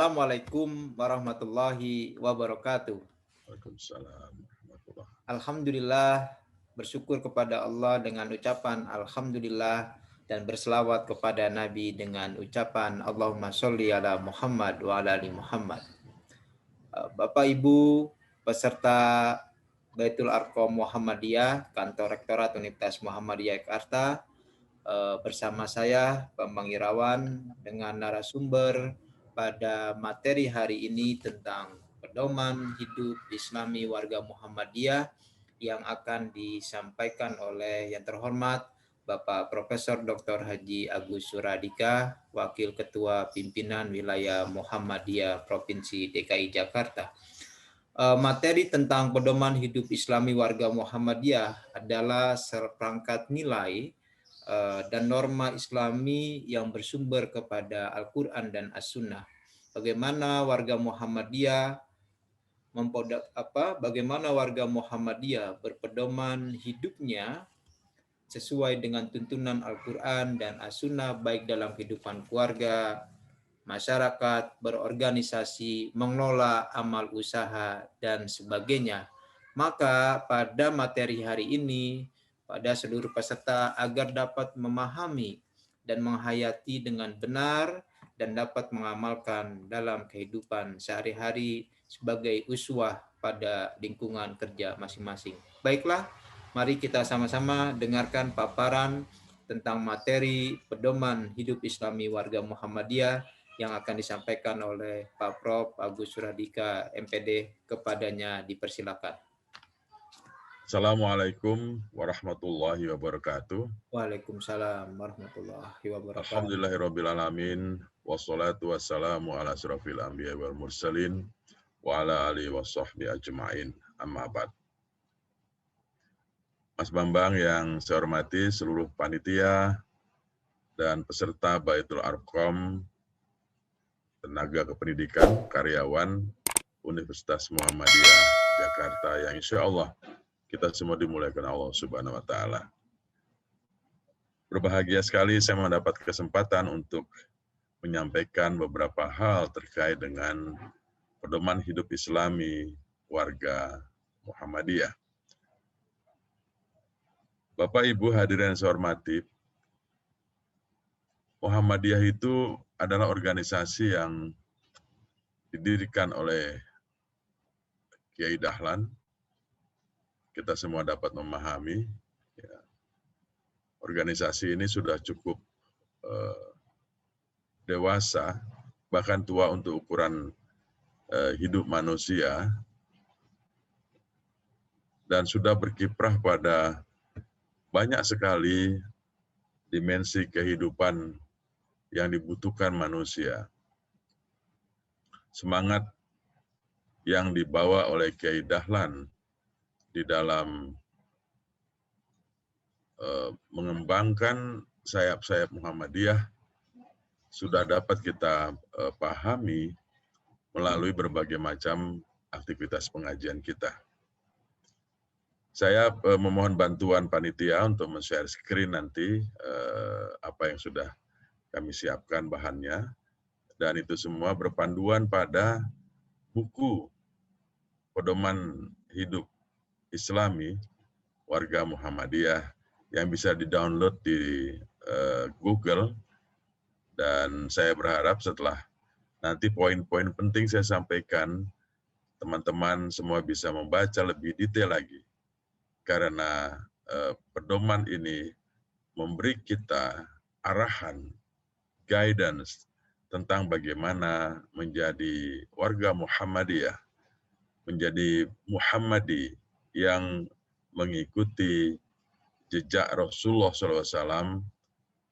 Assalamualaikum warahmatullahi wabarakatuh. Waalaikumsalam warahmatullahi. Alhamdulillah, bersyukur kepada Allah dengan ucapan Alhamdulillah dan berselawat kepada Nabi dengan ucapan Allahumma sholli ala Muhammad wa ala ali Muhammad. Bapak Ibu peserta Baitul Arqam Muhammadiyah, Kantor Rektorat Universitas Muhammadiyah Jakarta, bersama saya Bambang Irawan dengan narasumber pada materi hari ini tentang pedoman hidup Islami warga Muhammadiyah yang akan disampaikan oleh yang terhormat Bapak Profesor Dr. Haji Agus Suradika, Wakil Ketua Pimpinan Wilayah Muhammadiyah Provinsi DKI Jakarta. Materi tentang pedoman hidup Islami warga Muhammadiyah adalah seperangkat nilai dan norma Islami yang bersumber kepada Al-Quran dan As-Sunnah. Bagaimana warga Muhammadiyah berpedoman hidupnya sesuai dengan tuntunan Al-Quran dan As-Sunnah, baik dalam kehidupan keluarga, masyarakat, berorganisasi, mengelola amal usaha, dan sebagainya. Maka pada materi hari ini, pada seluruh peserta agar dapat memahami dan menghayati dengan benar dan dapat mengamalkan dalam kehidupan sehari-hari sebagai uswah pada lingkungan kerja masing-masing. Baiklah, mari kita sama-sama dengarkan paparan tentang materi pedoman hidup Islami warga Muhammadiyah yang akan disampaikan oleh Pak Prof. Agus Suradika, MPD. Kepadanya dipersilakan. Assalamualaikum warahmatullahi wabarakatuh. Waalaikumsalam warahmatullahi wabarakatuh. Alhamdulillahirrabbilalamin. Wassalatu wassalamu ala asrafil anbiya wal mursalin wa ala alihi wa sahbihi ajma'in. Amma ba'd. Mas Bambang yang saya hormati, seluruh panitia dan peserta Baitul Arqam, tenaga kependidikan, karyawan Universitas Muhammadiyah Jakarta yang insya Allah kita semua dimuliakan Allah Subhanahu wa Ta'ala. Berbahagia sekali saya mendapat kesempatan untuk menyampaikan beberapa hal terkait dengan pedoman hidup Islami warga Muhammadiyah. Bapak Ibu hadirin yang saya hormati, Muhammadiyah itu adalah organisasi yang didirikan oleh Kiai Dahlan. Kita semua dapat memahami, ya, organisasi ini sudah cukup dewasa, bahkan tua untuk ukuran hidup manusia, dan sudah berkiprah pada banyak sekali dimensi kehidupan yang dibutuhkan manusia. Semangat yang dibawa oleh Kiai Dahlan di dalam mengembangkan sayap-sayap Muhammadiyah sudah dapat kita pahami melalui berbagai macam aktivitas pengajian kita. Saya memohon bantuan panitia untuk men-share screen nanti apa yang sudah kami siapkan bahannya, dan itu semua berpanduan pada buku pedoman hidup Islami warga Muhammadiyah yang bisa di-download di Google, dan saya berharap setelah nanti poin-poin penting saya sampaikan, teman-teman semua bisa membaca lebih detail lagi, karena pedoman ini memberi kita arahan, guidance tentang bagaimana menjadi warga Muhammadiyah, menjadi Muhammadi yang mengikuti jejak Rasulullah SAW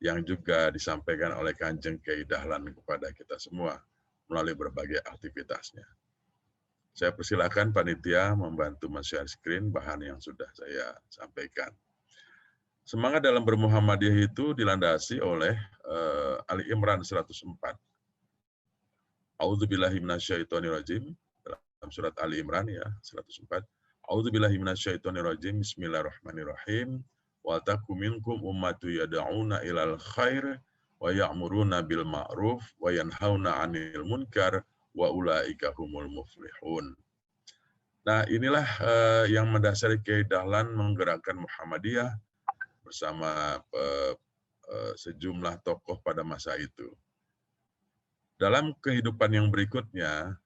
yang juga disampaikan oleh Kanjeng Kiai Dahlan kepada kita semua melalui berbagai aktivitasnya. Saya persilakan panitia membantu men-share screen bahan yang sudah saya sampaikan. Semangat dalam bermuhammadiyah itu dilandasi oleh Ali Imran 104. A'udzubillahi minasyaitonirrajim, dalam surat Ali Imran ya 104. A'udzubillahi minasyaitonirrajim, bismillahirrahmanirrahim. Wa takum minkum ummatu yad'una ilal khair wa ya'muruna bil ma'ruf wa yanhauna 'anil munkar wa ulaika humul muflihun. Nah, inilah yang mendasari Kiai Dahlan menggerakkan Muhammadiyah bersama sejumlah tokoh pada masa itu. Dalam kehidupan yang berikutnya,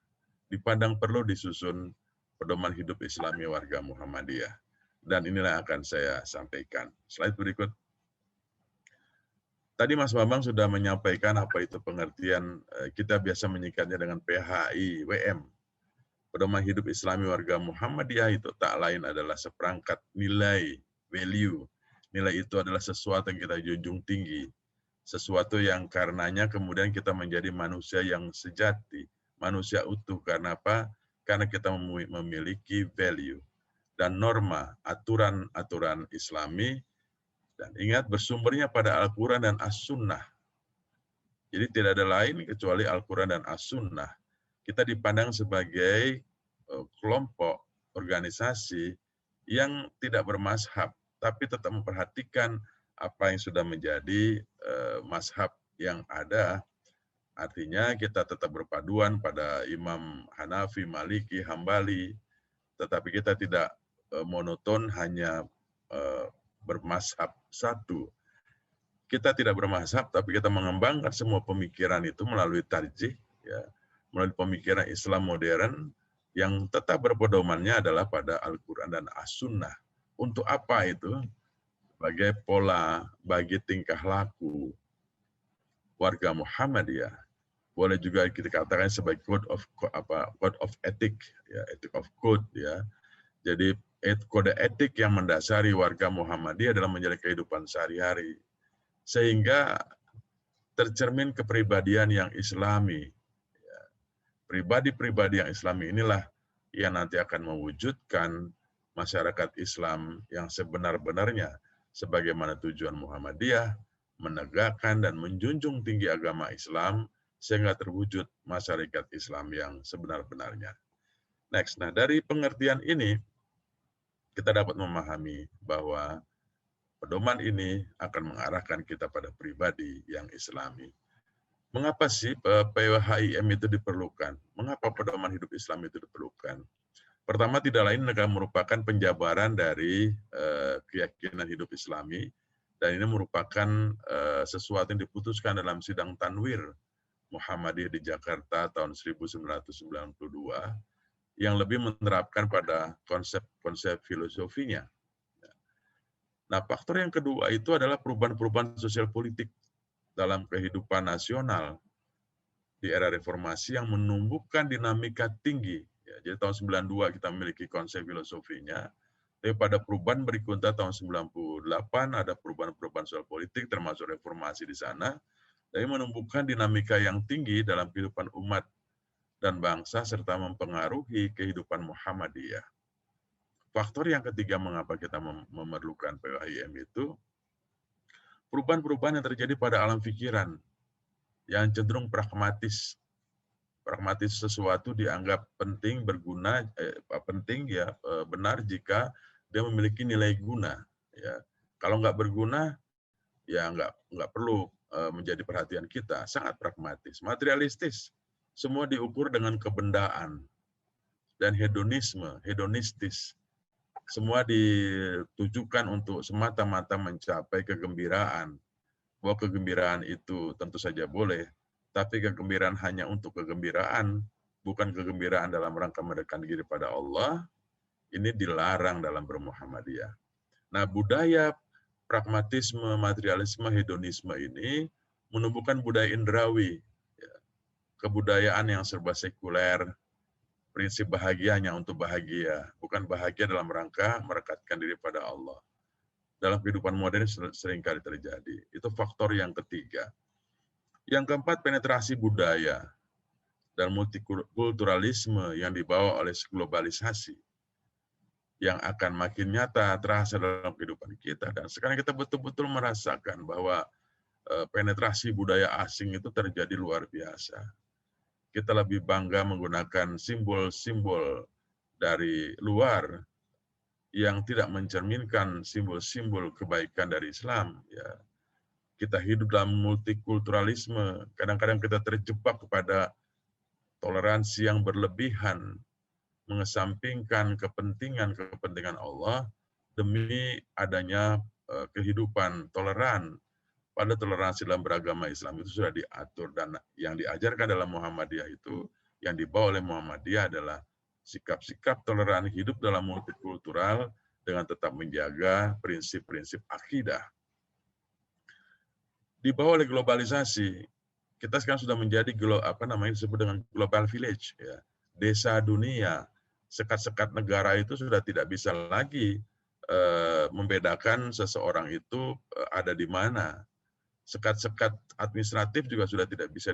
dipandang perlu disusun pedoman hidup Islami warga Muhammadiyah. Dan inilah yang akan saya sampaikan. Slide berikut. Tadi Mas Bambang sudah menyampaikan apa itu pengertian, kita biasa menyingkatnya dengan PHI, WM. Pedoman hidup Islami warga Muhammadiyah itu tak lain adalah seperangkat nilai, value. Nilai itu adalah sesuatu yang kita junjung tinggi. Sesuatu yang karenanya kemudian kita menjadi manusia yang sejati, manusia utuh. Karena apa? Karena kita memiliki value dan norma, aturan-aturan Islami. Dan ingat, bersumbernya pada Al-Quran dan As-Sunnah. Jadi tidak ada lain kecuali Al-Quran dan As-Sunnah. Kita dipandang sebagai kelompok organisasi yang tidak bermazhab, tapi tetap memperhatikan apa yang sudah menjadi mazhab yang ada. Artinya kita tetap berpaduan pada Imam Hanafi, Maliki, Hambali, tetapi kita tidak monoton hanya bermazhab satu. Kita tidak bermazhab, tapi kita mengembangkan semua pemikiran itu melalui tarjih, ya, melalui pemikiran Islam modern yang tetap berpedomannya adalah pada Al-Quran dan As-Sunnah. Untuk apa itu? Sebagai pola, bagi tingkah laku warga Muhammadiyah. Boleh juga kita katakan sebagai code of ethic, ya, ethic of code, ya. Jadi kode etik yang mendasari warga Muhammadiyah dalam menjalani kehidupan sehari-hari. Sehingga tercermin kepribadian yang Islami. Pribadi-pribadi yang Islami inilah yang nanti akan mewujudkan masyarakat Islam yang sebenar-benarnya sebagaimana tujuan Muhammadiyah, menegakkan dan menjunjung tinggi agama Islam sehingga terwujud masyarakat Islam yang sebenar-benarnya. Next, nah dari pengertian ini kita dapat memahami bahwa pedoman ini akan mengarahkan kita pada pribadi yang Islami. Mengapa sih PHIM itu diperlukan? Mengapa pedoman hidup Islam itu diperlukan? Pertama, tidak lain adalah merupakan penjabaran dari keyakinan hidup Islami, dan ini merupakan sesuatu yang diputuskan dalam sidang Tanwir Muhammadiyah di Jakarta tahun 1992, yang lebih menerapkan pada konsep-konsep filosofinya. Nah, faktor yang kedua itu adalah perubahan-perubahan sosial politik dalam kehidupan nasional di era reformasi yang menumbuhkan dinamika tinggi. Ya, jadi tahun 92 kita memiliki konsep filosofinya, tapi pada perubahan berikutnya tahun 98 ada perubahan-perubahan sosial politik termasuk reformasi di sana, tapi menumbuhkan dinamika yang tinggi dalam kehidupan umat dan bangsa serta mempengaruhi kehidupan Muhammadiyah. Faktor yang ketiga mengapa kita memerlukan PHIM itu perubahan-perubahan yang terjadi pada alam pikiran yang cenderung pragmatis. Pragmatis sesuatu dianggap penting, berguna, benar jika dia memiliki nilai guna. Ya. Kalau nggak berguna, ya nggak perlu menjadi perhatian kita. Sangat pragmatis, materialistis. Semua diukur dengan kebendaan dan hedonistis. Semua ditujukan untuk semata-mata mencapai kegembiraan. Bahwa kegembiraan itu tentu saja boleh, tapi kegembiraan hanya untuk kegembiraan, bukan kegembiraan dalam rangka mendekatkan diri pada Allah, ini dilarang dalam bermuhammadiyah. Nah, budaya pragmatisme, materialisme, hedonisme ini menumbuhkan budaya indrawi, kebudayaan yang serba sekuler, prinsip bahagia hanya untuk bahagia, bukan bahagia dalam rangka merekatkan diri pada Allah. Dalam kehidupan modern seringkali terjadi. Itu faktor yang ketiga. Yang keempat, penetrasi budaya dan multikulturalisme yang dibawa oleh globalisasi yang akan makin nyata terasa dalam kehidupan kita. Dan sekarang kita betul-betul merasakan bahwa penetrasi budaya asing itu terjadi luar biasa. Kita lebih bangga menggunakan simbol-simbol dari luar yang tidak mencerminkan simbol-simbol kebaikan dari Islam. Ya. Kita hidup dalam multikulturalisme, kadang-kadang kita terjebak kepada toleransi yang berlebihan, mengesampingkan kepentingan Allah demi adanya kehidupan toleran. Pada toleransi dalam beragama Islam itu sudah diatur, dan yang diajarkan dalam Muhammadiyah itu, yang dibawa oleh Muhammadiyah adalah sikap-sikap toleran, hidup dalam multikultural dengan tetap menjaga prinsip-prinsip akidah. Dibawa oleh globalisasi, kita sekarang sudah menjadi disebut dengan global village, ya. Desa dunia, sekat-sekat negara itu sudah tidak bisa lagi membedakan seseorang itu ada di mana. Sekat-sekat administratif juga sudah tidak bisa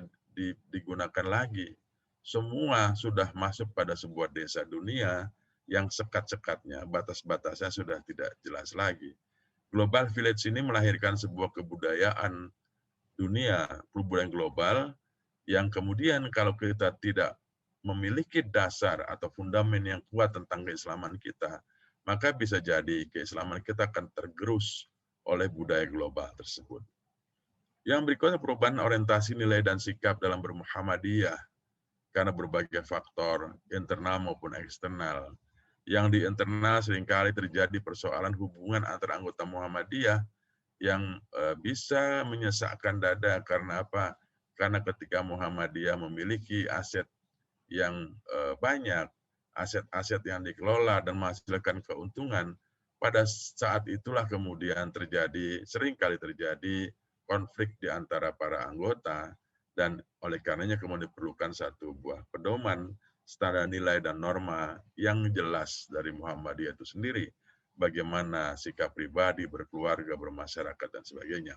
digunakan lagi. Semua sudah masuk pada sebuah desa dunia yang sekat-sekatnya, batas-batasnya sudah tidak jelas lagi. Global Village ini melahirkan sebuah kebudayaan dunia, kebudayaan global, yang kemudian kalau kita tidak memiliki dasar atau fundament yang kuat tentang keislaman kita, maka bisa jadi keislaman kita akan tergerus oleh budaya global tersebut. Yang berikutnya perubahan orientasi nilai dan sikap dalam bermuhammadiyah karena berbagai faktor internal maupun eksternal. Yang di internal seringkali terjadi persoalan hubungan antara anggota Muhammadiyah yang bisa menyesakkan dada. Karena apa? Karena ketika Muhammadiyah memiliki aset yang banyak, aset-aset yang dikelola dan menghasilkan keuntungan, pada saat itulah kemudian seringkali terjadi konflik di antara para anggota, dan oleh karenanya kemudian diperlukan satu buah pedoman, standar nilai dan norma yang jelas dari Muhammadiyah itu sendiri, bagaimana sikap pribadi, berkeluarga, bermasyarakat, dan sebagainya.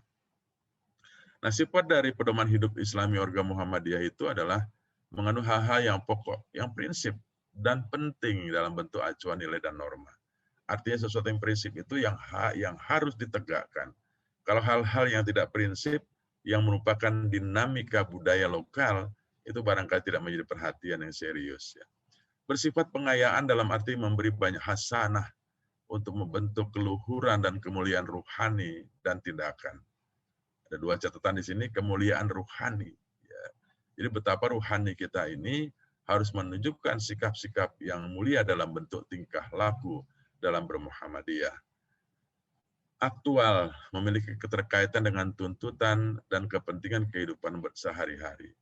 Nah, sifat dari pedoman hidup Islami warga Muhammadiyah itu adalah mengandung hal-hal yang pokok, yang prinsip, dan penting dalam bentuk acuan nilai dan norma. Artinya sesuatu yang prinsip itu yang harus ditegakkan. Kalau hal-hal yang tidak prinsip, yang merupakan dinamika budaya lokal, itu barangkali tidak menjadi perhatian yang serius. Ya. Bersifat pengayaan dalam arti memberi banyak hasanah untuk membentuk keluhuran dan kemuliaan ruhani dan tindakan. Ada dua catatan di sini, kemuliaan ruhani. Ya. Jadi betapa ruhani kita ini harus menunjukkan sikap-sikap yang mulia dalam bentuk tingkah laku dalam bermuhammadiyah. Aktual, memiliki keterkaitan dengan tuntutan dan kepentingan kehidupan sehari-hari.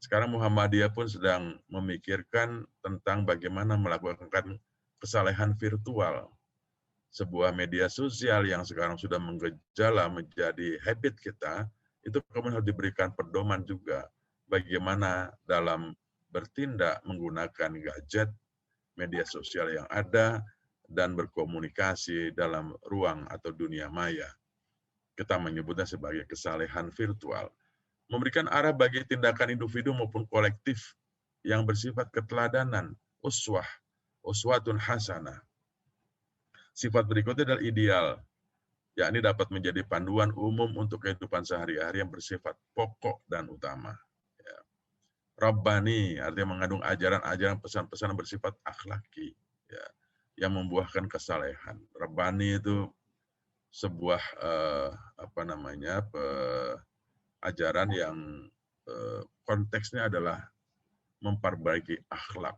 Sekarang Muhammadiyah pun sedang memikirkan tentang bagaimana melakukan kesalehan virtual. Sebuah media sosial yang sekarang sudah menggejala menjadi habit kita, itu kemudian harus diberikan pedoman juga bagaimana dalam bertindak menggunakan gadget, media sosial yang ada, dan berkomunikasi dalam ruang atau dunia maya. Kita menyebutnya sebagai kesalehan virtual. Memberikan arah bagi tindakan individu maupun kolektif yang bersifat keteladanan, uswatun hasanah. Sifat berikutnya adalah ideal, yakni dapat menjadi panduan umum untuk kehidupan sehari-hari yang bersifat pokok dan utama. Ya. Rabbani, artinya mengandung ajaran-ajaran pesan-pesan yang bersifat akhlaki. Ya, yang membuahkan kesalehan. Rabbani itu sebuah ajaran yang konteksnya adalah memperbaiki akhlak.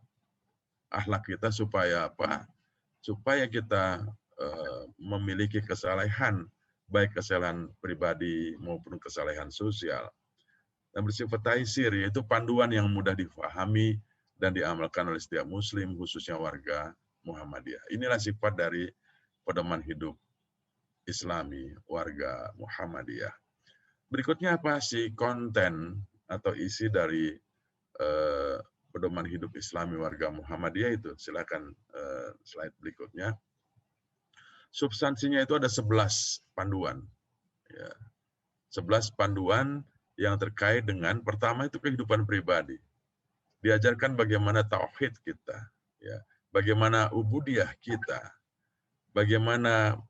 Akhlak kita supaya apa? Supaya kita memiliki kesalehan, baik kesalehan pribadi maupun kesalehan sosial. Dan bersifat taisir, yaitu panduan yang mudah difahami dan diamalkan oleh setiap muslim, khususnya warga Muhammadiyah. Inilah sifat dari pedoman hidup Islami warga Muhammadiyah. Berikutnya apa sih konten atau isi dari pedoman hidup Islami warga Muhammadiyah itu? Silakan slide berikutnya. Substansinya itu ada 11 panduan. Ya. 11 panduan yang terkait dengan pertama itu kehidupan pribadi. Diajarkan bagaimana tauhid kita, ya. Bagaimana ubudiyah kita, bagaimana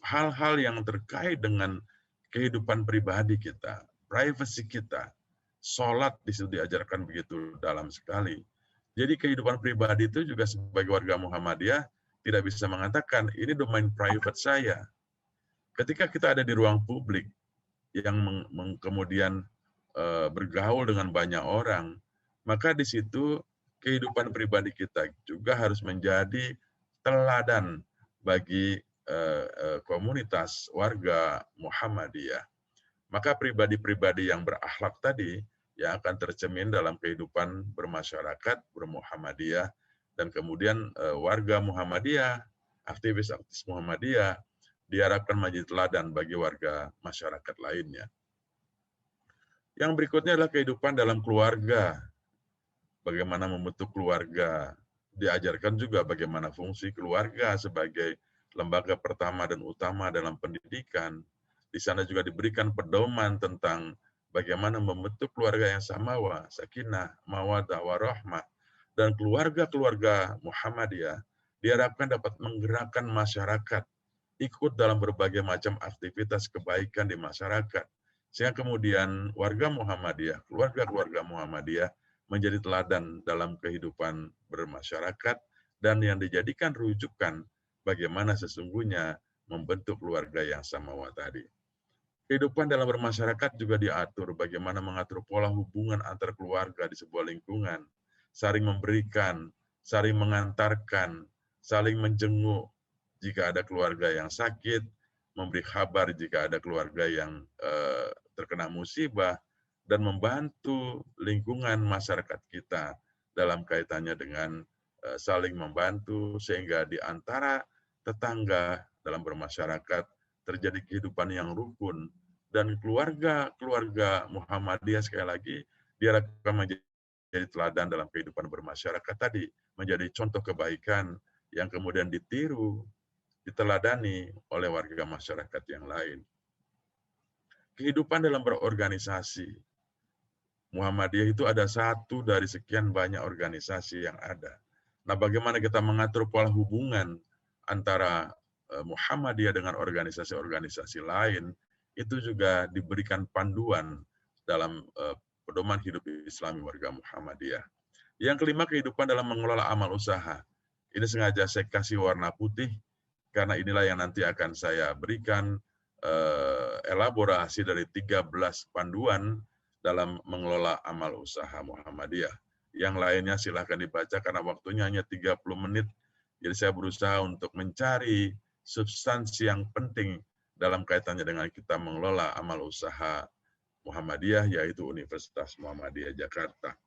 hal-hal yang terkait dengan kehidupan pribadi kita, privasi kita, sholat di situ diajarkan begitu dalam sekali. Jadi kehidupan pribadi itu juga sebagai warga Muhammadiyah tidak bisa mengatakan ini domain private saya. Ketika kita ada di ruang publik yang kemudian bergaul dengan banyak orang, Maka di situ kehidupan pribadi kita juga harus menjadi teladan bagi komunitas warga Muhammadiyah. Maka pribadi-pribadi yang berakhlak tadi yang akan tercermin dalam kehidupan bermasyarakat, bermuhammadiyah, dan kemudian warga Muhammadiyah, aktivis-aktivis Muhammadiyah, diharapkan menjadi teladan bagi warga masyarakat lainnya. Yang berikutnya adalah kehidupan dalam keluarga. Bagaimana membentuk keluarga. Diajarkan juga bagaimana fungsi keluarga sebagai lembaga pertama dan utama dalam pendidikan. Di sana juga diberikan pedoman tentang bagaimana membentuk keluarga yang samawa, sakinah, mawaddah, warahmah. Dan keluarga-keluarga Muhammadiyah diharapkan dapat menggerakkan masyarakat ikut dalam berbagai macam aktivitas kebaikan di masyarakat. Sehingga kemudian warga Muhammadiyah, keluarga-keluarga Muhammadiyah menjadi teladan dalam kehidupan bermasyarakat dan yang dijadikan rujukan bagaimana sesungguhnya membentuk keluarga yang samawa tadi. Kehidupan dalam bermasyarakat juga diatur bagaimana mengatur pola hubungan antar keluarga di sebuah lingkungan, saling memberikan, saling mengantarkan, saling menjenguk jika ada keluarga yang sakit, memberi kabar jika ada keluarga yang terkena musibah, dan membantu lingkungan masyarakat kita dalam kaitannya dengan saling membantu sehingga di antara tetangga dalam bermasyarakat terjadi kehidupan yang rukun dan keluarga Muhammadiyah sekali lagi diharapkan menjadi teladan dalam kehidupan bermasyarakat tadi, menjadi contoh kebaikan yang kemudian ditiru, diteladani oleh warga masyarakat yang lain. Kehidupan dalam berorganisasi. Muhammadiyah itu ada satu dari sekian banyak organisasi yang ada. Nah, bagaimana kita mengatur pola hubungan antara Muhammadiyah dengan organisasi-organisasi lain, itu juga diberikan panduan dalam pedoman hidup Islami warga Muhammadiyah. Yang kelima, kehidupan dalam mengelola amal usaha. Ini sengaja saya kasih warna putih, karena inilah yang nanti akan saya berikan elaborasi dari 13 panduan dalam mengelola amal usaha Muhammadiyah. Yang lainnya silahkan dibaca karena waktunya hanya 30 menit. Jadi saya berusaha untuk mencari substansi yang penting dalam kaitannya dengan kita mengelola amal usaha Muhammadiyah, yaitu Universitas Muhammadiyah Jakarta.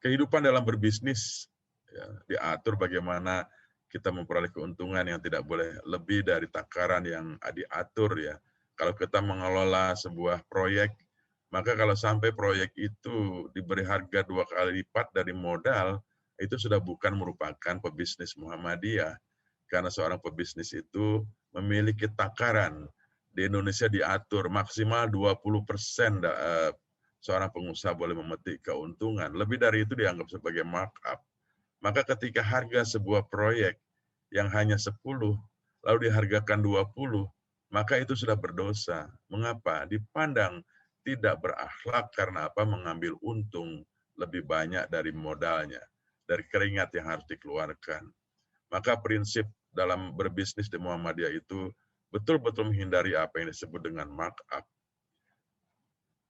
Kehidupan dalam berbisnis, ya, diatur bagaimana kita memperoleh keuntungan yang tidak boleh lebih dari takaran yang diatur ya. Kalau kita mengelola sebuah proyek, maka kalau sampai proyek itu diberi harga 2 kali lipat dari modal, itu sudah bukan merupakan pebisnis Muhammadiyah. Karena seorang pebisnis itu memiliki takaran. Di Indonesia diatur maksimal 20% seorang pengusaha boleh memetik keuntungan. Lebih dari itu dianggap sebagai markup. Maka ketika harga sebuah proyek yang hanya 10, lalu dihargakan 20, maka itu sudah berdosa. Mengapa? Dipandang tidak berakhlak karena apa? Mengambil untung lebih banyak dari modalnya, dari keringat yang harus dikeluarkan. Maka prinsip dalam berbisnis di Muhammadiyah itu betul-betul menghindari apa yang disebut dengan markup.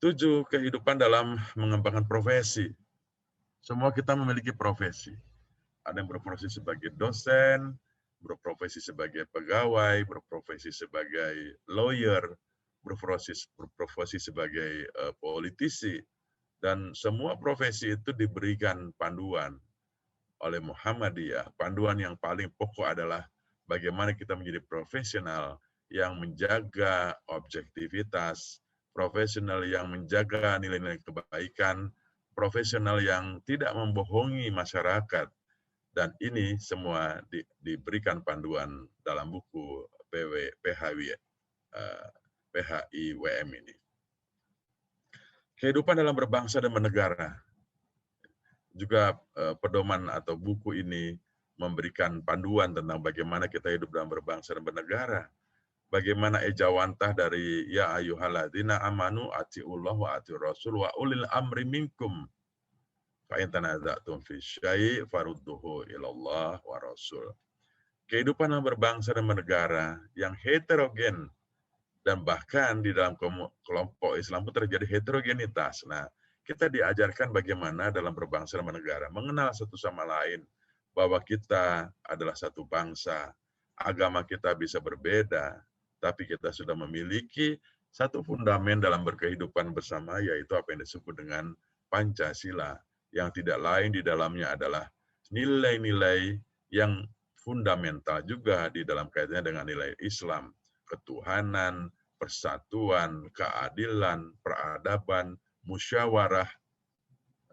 7, kehidupan dalam mengembangkan profesi. Semua kita memiliki profesi. Ada yang berprofesi sebagai dosen, berprofesi sebagai pegawai, berprofesi sebagai lawyer, berprofesi sebagai politisi, dan semua profesi itu diberikan panduan oleh Muhammadiyah. Panduan yang paling pokok adalah bagaimana kita menjadi profesional yang menjaga objektivitas, profesional yang menjaga nilai-nilai kebaikan, profesional yang tidak membohongi masyarakat. Dan ini semua diberikan panduan dalam buku PHIWM ini. Kehidupan dalam berbangsa dan bernegara. Juga pedoman atau buku ini memberikan panduan tentang bagaimana kita hidup dalam berbangsa dan bernegara. Bagaimana ejawantah dari ya ayyuhalladzina amanu atiullah wa atiur rasul wa ulil amri minkum. Fa in tanaza'tum fi syai' farudduhu ilallah wa rasul. Kehidupan dalam berbangsa dan bernegara yang heterogen dan bahkan di dalam kelompok Islam pun terjadi heterogenitas. Nah, kita diajarkan bagaimana dalam berbangsa dan bernegara, mengenal satu sama lain, bahwa kita adalah satu bangsa, agama kita bisa berbeda, tapi kita sudah memiliki satu fundamen dalam berkehidupan bersama, yaitu apa yang disebut dengan Pancasila, yang tidak lain di dalamnya adalah nilai-nilai yang fundamental juga di dalam kaitannya dengan nilai Islam, ketuhanan, persatuan, keadilan, peradaban, musyawarah,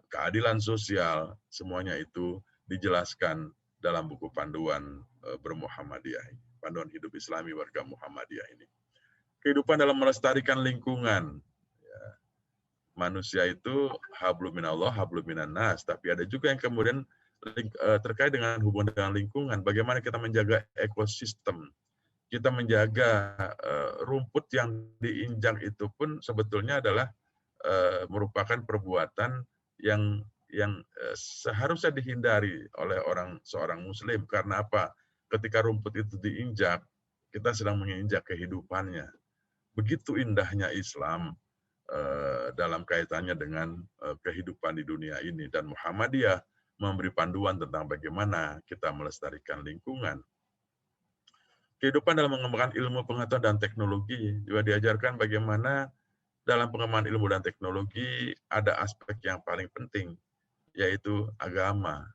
keadilan sosial, semuanya itu dijelaskan dalam buku panduan bermuhammadiyah, panduan hidup Islami warga Muhammadiyah ini. Kehidupan dalam melestarikan lingkungan. Ya, manusia itu hablum minallah, hablum minan nas, tapi ada juga yang kemudian terkait dengan hubungan dengan lingkungan, bagaimana kita menjaga ekosistem, kita menjaga rumput yang diinjak itu pun sebetulnya adalah merupakan perbuatan yang seharusnya dihindari oleh seorang muslim. Karena apa? Ketika rumput itu diinjak, kita sedang menginjak kehidupannya. Begitu indahnya Islam dalam kaitannya dengan kehidupan di dunia ini, dan Muhammadiyah memberi panduan tentang bagaimana kita melestarikan lingkungan. Kehidupan dalam mengembangkan ilmu pengetahuan dan teknologi juga diajarkan bagaimana dalam pengembangan ilmu dan teknologi ada aspek yang paling penting, yaitu agama.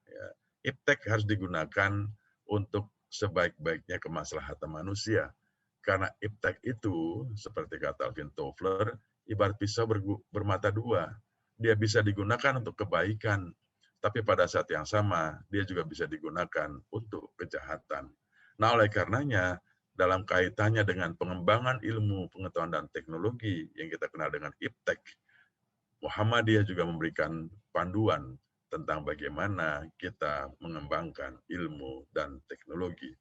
Ya, iptek harus digunakan untuk sebaik-baiknya kemaslahatan manusia. Karena iptek itu, seperti kata Alvin Toffler, ibarat pisau bermata dua. Dia bisa digunakan untuk kebaikan, tapi pada saat yang sama, dia juga bisa digunakan untuk kejahatan. Nah, oleh karenanya, dalam kaitannya dengan pengembangan ilmu, pengetahuan, dan teknologi yang kita kenal dengan iptek, Muhammadiyah juga memberikan panduan tentang bagaimana kita mengembangkan ilmu dan teknologi.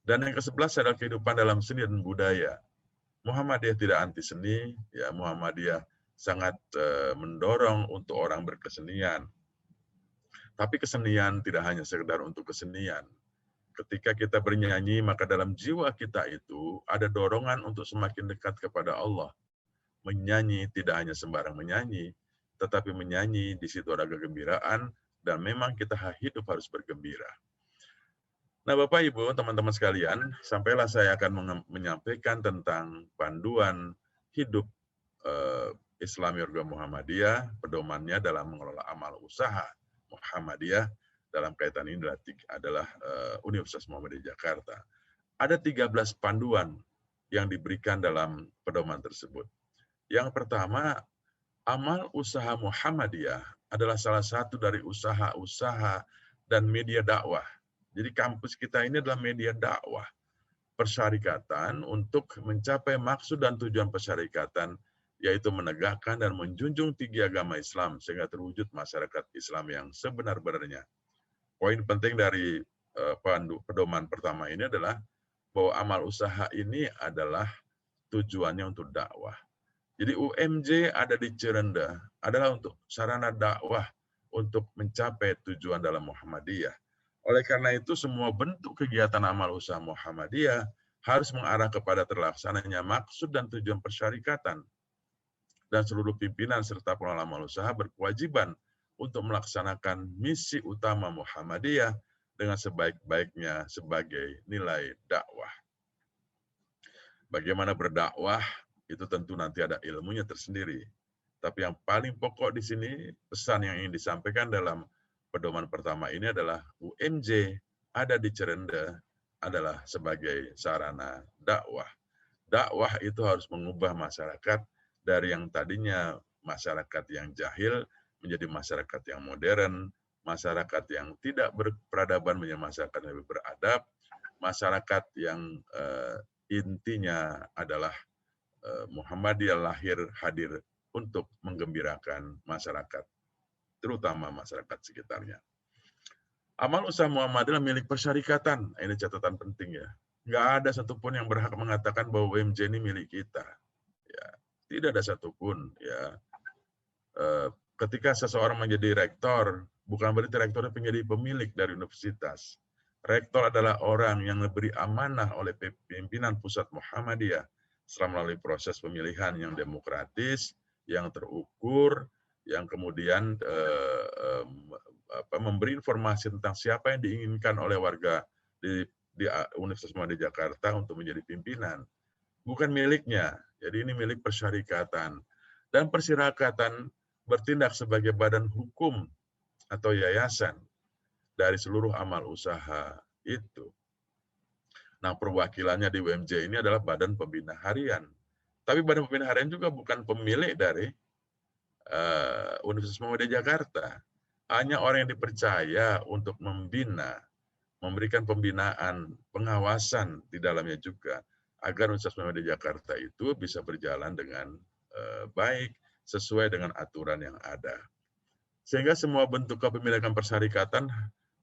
Dan yang ke-11 adalah kehidupan dalam seni dan budaya. Muhammadiyah tidak anti seni, ya Muhammadiyah sangat mendorong untuk orang berkesenian. Tapi kesenian tidak hanya sekedar untuk kesenian. Ketika kita bernyanyi, maka dalam jiwa kita itu ada dorongan untuk semakin dekat kepada Allah. Menyanyi tidak hanya sembarang menyanyi, tetapi menyanyi di situ ada kegembiraan, dan memang kita hidup harus bergembira. Nah, Bapak, Ibu, teman-teman sekalian, sampailah saya akan menyampaikan tentang panduan hidup Islami warga Muhammadiyah, pedomannya dalam mengelola amal usaha Muhammadiyah. Dalam kaitan ini adalah Universitas Muhammadiyah Jakarta. Ada 13 panduan yang diberikan dalam pedoman tersebut. Yang pertama, amal usaha Muhammadiyah adalah salah satu dari usaha-usaha dan media dakwah. Jadi kampus kita ini adalah media dakwah persyarikatan untuk mencapai maksud dan tujuan persyarikatan, yaitu menegakkan dan menjunjung tinggi agama Islam sehingga terwujud masyarakat Islam yang sebenar-benarnya. Poin penting dari pedoman pertama ini adalah bahwa amal usaha ini adalah tujuannya untuk dakwah. Jadi UMJ ada di Cirende adalah untuk sarana dakwah untuk mencapai tujuan dalam Muhammadiyah. Oleh karena itu, semua bentuk kegiatan amal usaha Muhammadiyah harus mengarah kepada terlaksananya maksud dan tujuan persyarikatan. Dan seluruh pimpinan serta pengelola amal usaha berkewajiban untuk melaksanakan misi utama Muhammadiyah dengan sebaik-baiknya sebagai nilai dakwah. Bagaimana berdakwah, itu tentu nanti ada ilmunya tersendiri. Tapi yang paling pokok di sini, pesan yang ingin disampaikan dalam pedoman pertama ini adalah UMJ ada di Cirende adalah sebagai sarana dakwah. Dakwah itu harus mengubah masyarakat dari yang tadinya masyarakat yang jahil menjadi masyarakat yang modern, masyarakat yang tidak berperadaban menjadi masyarakat yang lebih beradab, masyarakat yang intinya adalah Muhammadiyah lahir hadir untuk menggembirakan masyarakat, terutama masyarakat sekitarnya. Amal usaha Muhammadiyah milik persyarikatan. Ini catatan penting ya. Nggak ada satupun yang berhak mengatakan bahwa UMJ ini milik kita. Ya, tidak ada satupun. Ya. Ketika seseorang menjadi rektor, bukan berarti rektornya menjadi pemilik dari universitas. Rektor adalah orang yang diberi amanah oleh pimpinan pusat Muhammadiyah setelah melalui proses pemilihan yang demokratis, yang terukur, yang kemudian memberi informasi tentang siapa yang diinginkan oleh warga di Universitas Muhammadiyah Jakarta untuk menjadi pimpinan. Bukan miliknya, jadi ini milik persyarikatan. Dan persyarikatan bertindak sebagai badan hukum atau yayasan dari seluruh amal usaha itu. Nah, perwakilannya di UMJ ini adalah Badan Pembina Harian. Tapi Badan Pembina Harian juga bukan pemilik dari Universitas Muhammadiyah Jakarta. Hanya orang yang dipercaya untuk membina, memberikan pembinaan, pengawasan di dalamnya juga, agar Universitas Muhammadiyah Jakarta itu bisa berjalan dengan baik, sesuai dengan aturan yang ada. Sehingga semua bentuk kepemilikan persyarikatan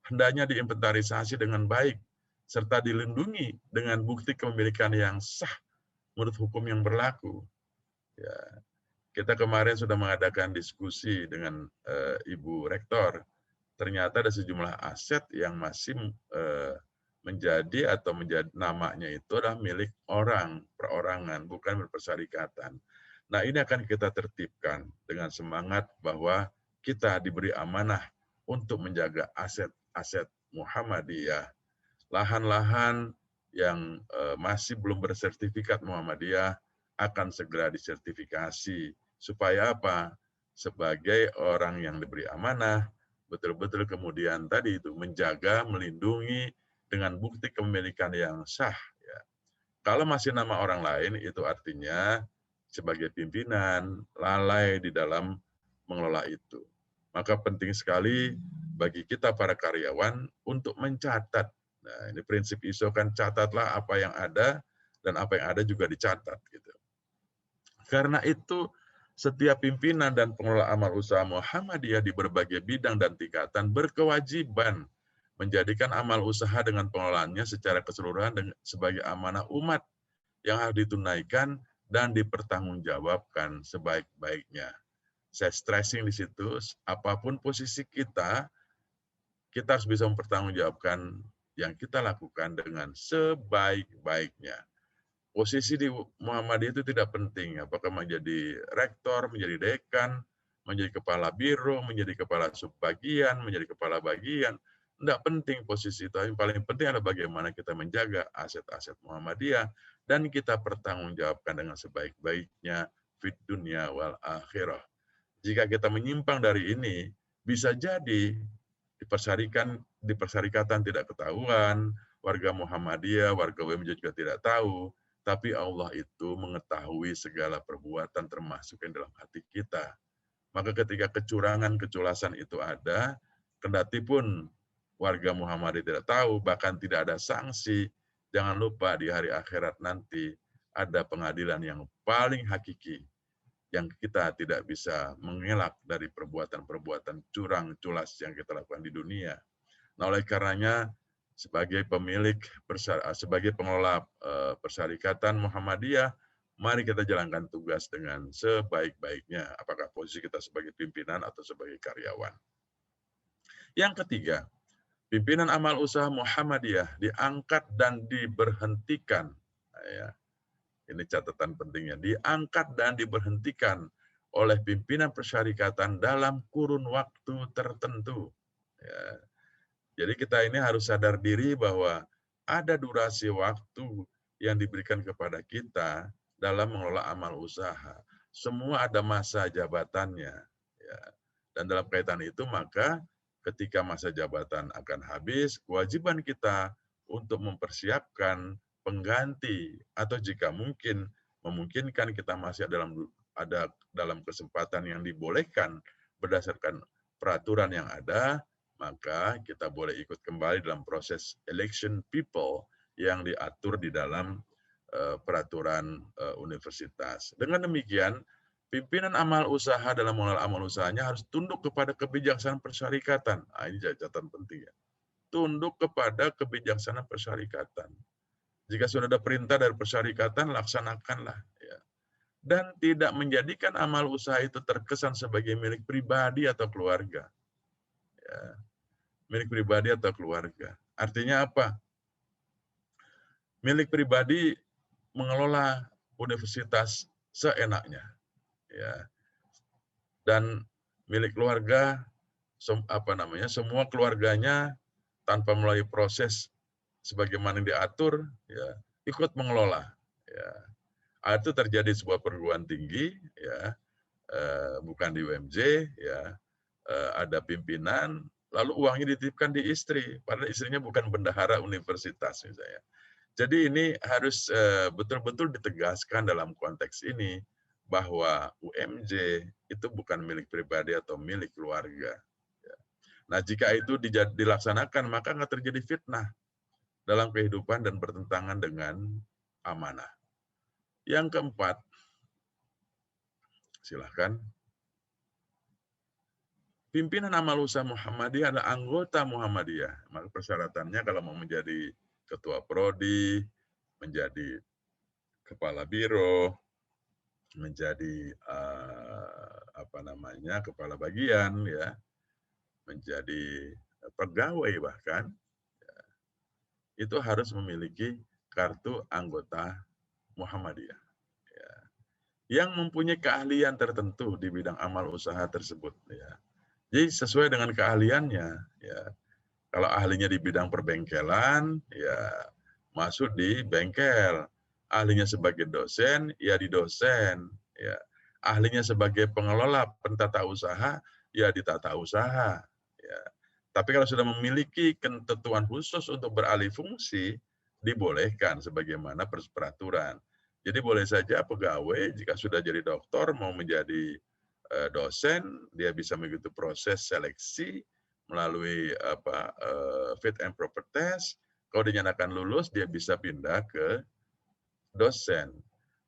hendaknya diinventarisasi dengan baik, serta dilindungi dengan bukti kepemilikan yang sah menurut hukum yang berlaku. Ya, kita kemarin sudah mengadakan diskusi dengan Ibu Rektor. Ternyata ada sejumlah aset yang masih menjadi namanya itu adalah milik orang, perorangan, bukan berpersyarikatan. Nah, ini akan kita tertibkan dengan semangat bahwa kita diberi amanah untuk menjaga aset-aset Muhammadiyah. Lahan-lahan yang masih belum bersertifikat Muhammadiyah akan segera disertifikasi. Supaya apa? Sebagai orang yang diberi amanah, betul-betul kemudian tadi itu menjaga, melindungi dengan bukti kepemilikan yang sah. Ya. Kalau masih nama orang lain, itu artinya sebagai pimpinan lalai di dalam mengelola itu. Maka penting sekali bagi kita para karyawan untuk mencatat. Nah, ini prinsip ISO kan, catatlah apa yang ada dan apa yang ada juga dicatat gitu. Karena itu setiap pimpinan dan pengelola amal usaha Muhammadiyah di berbagai bidang dan tingkatan berkewajiban menjadikan amal usaha dengan pengelolaannya secara keseluruhan sebagai amanah umat yang harus ditunaikan dan dipertanggungjawabkan sebaik-baiknya. Saya stressing di situ, apapun posisi kita harus bisa mempertanggungjawabkan yang kita lakukan dengan sebaik-baiknya. Posisi di Muhammadiyah itu tidak penting, apakah menjadi rektor, menjadi dekan, menjadi kepala biro, menjadi kepala subbagian, menjadi kepala bagian. Tidak penting posisi itu, yang paling penting adalah bagaimana kita menjaga aset-aset Muhammadiyah dan kita pertanggungjawabkan dengan sebaik-baiknya fid dunya wal akhirah. Jika kita menyimpang dari ini, bisa jadi di persyarikatan tidak ketahuan, warga Muhammadiyah, warga UMJ juga tidak tahu, tapi Allah itu mengetahui segala perbuatan termasuk yang dalam hati kita. Maka ketika kecurangan, keculasan itu ada, kendati pun warga Muhammadiyah tidak tahu, bahkan tidak ada sanksi, jangan lupa di hari akhirat nanti ada pengadilan yang paling hakiki, yang kita tidak bisa mengelak dari perbuatan-perbuatan curang, culas yang kita lakukan di dunia. Nah, oleh karenanya, sebagai pemilik, sebagai pengelola persyarikatan Muhammadiyah, mari kita jalankan tugas dengan sebaik-baiknya, apakah posisi kita sebagai pimpinan atau sebagai karyawan. Yang ketiga, pimpinan amal usaha Muhammadiyah diangkat dan diberhentikan. Ya, ini catatan pentingnya, diangkat dan diberhentikan oleh pimpinan persyarikatan dalam kurun waktu tertentu. Ya. Jadi kita ini harus sadar diri bahwa ada durasi waktu yang diberikan kepada kita dalam mengelola amal usaha. Semua ada masa jabatannya. Ya. Dan dalam kaitan itu maka ketika masa jabatan akan habis, kewajiban kita untuk mempersiapkan pengganti atau jika mungkin memungkinkan kita masih ada dalam kesempatan yang dibolehkan berdasarkan peraturan yang ada, maka kita boleh ikut kembali dalam proses election people yang diatur di dalam peraturan universitas. Dengan demikian, pimpinan amal usaha dalam mengelola amal usahanya harus tunduk kepada kebijaksanaan persyarikatan. Nah, ini catatan penting ya. Tunduk kepada kebijaksanaan persyarikatan. Jika sudah ada perintah dari persyarikatan, laksanakanlah. Ya. Dan tidak menjadikan amal usaha itu terkesan sebagai milik pribadi atau keluarga. Ya. Milik pribadi atau keluarga. Artinya apa? Milik pribadi mengelola universitas seenaknya. Ya. Dan milik keluarga, semua keluarganya tanpa melalui proses sebagaimana yang diatur, ya, ikut mengelola. Ya. Itu terjadi sebuah perguruan tinggi, ya, bukan di UMJ, ya, ada pimpinan, lalu uangnya dititipkan di istri, padahal istrinya bukan bendahara universitas misalnya. Jadi ini harus betul-betul ditegaskan dalam konteks ini bahwa UMJ itu bukan milik pribadi atau milik keluarga. Nah, jika itu dilaksanakan, maka nggak terjadi fitnah dalam kehidupan dan bertentangan dengan amanah. Yang keempat, silahkan. Pimpinan amal usaha Muhammadiyah adalah anggota Muhammadiyah. Maka persyaratannya kalau mau menjadi ketua prodi, menjadi kepala biro, menjadi kepala bagian, ya, menjadi pegawai bahkan, ya, itu harus memiliki kartu anggota Muhammadiyah. Ya, yang mempunyai keahlian tertentu di bidang amal usaha tersebut. Ya. Jadi sesuai dengan keahliannya, ya. Kalau ahlinya di bidang perbengkelan, ya masuk di bengkel. Ahlinya sebagai dosen, ya di dosen. Ya. Ahlinya sebagai pengelola pentata usaha, ya di tata usaha. Ya. Tapi kalau sudah memiliki ketentuan khusus untuk beralih fungsi, dibolehkan sebagaimana peraturan. Jadi boleh saja pegawai jika sudah jadi doktor mau menjadi dosen, dia bisa mengikuti proses seleksi melalui fit and proper test. Kalau dinyatakan lulus, dia bisa pindah ke dosen.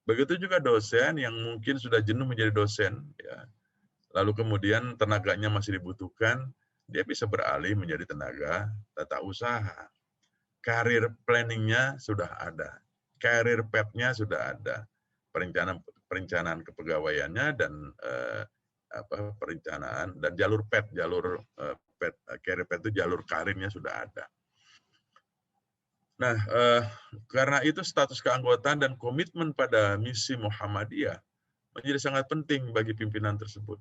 Begitu juga dosen yang mungkin sudah jenuh menjadi dosen, ya. Lalu kemudian tenaganya masih dibutuhkan, dia bisa beralih menjadi tenaga tata usaha. Karir planningnya sudah ada, karir path-nya sudah ada, perencanaan kepegawaiannya dan perencanaan dan jalur path, career path itu jalur karirnya sudah ada. Nah, karena itu status keanggotaan dan komitmen pada misi Muhammadiyah menjadi sangat penting bagi pimpinan tersebut,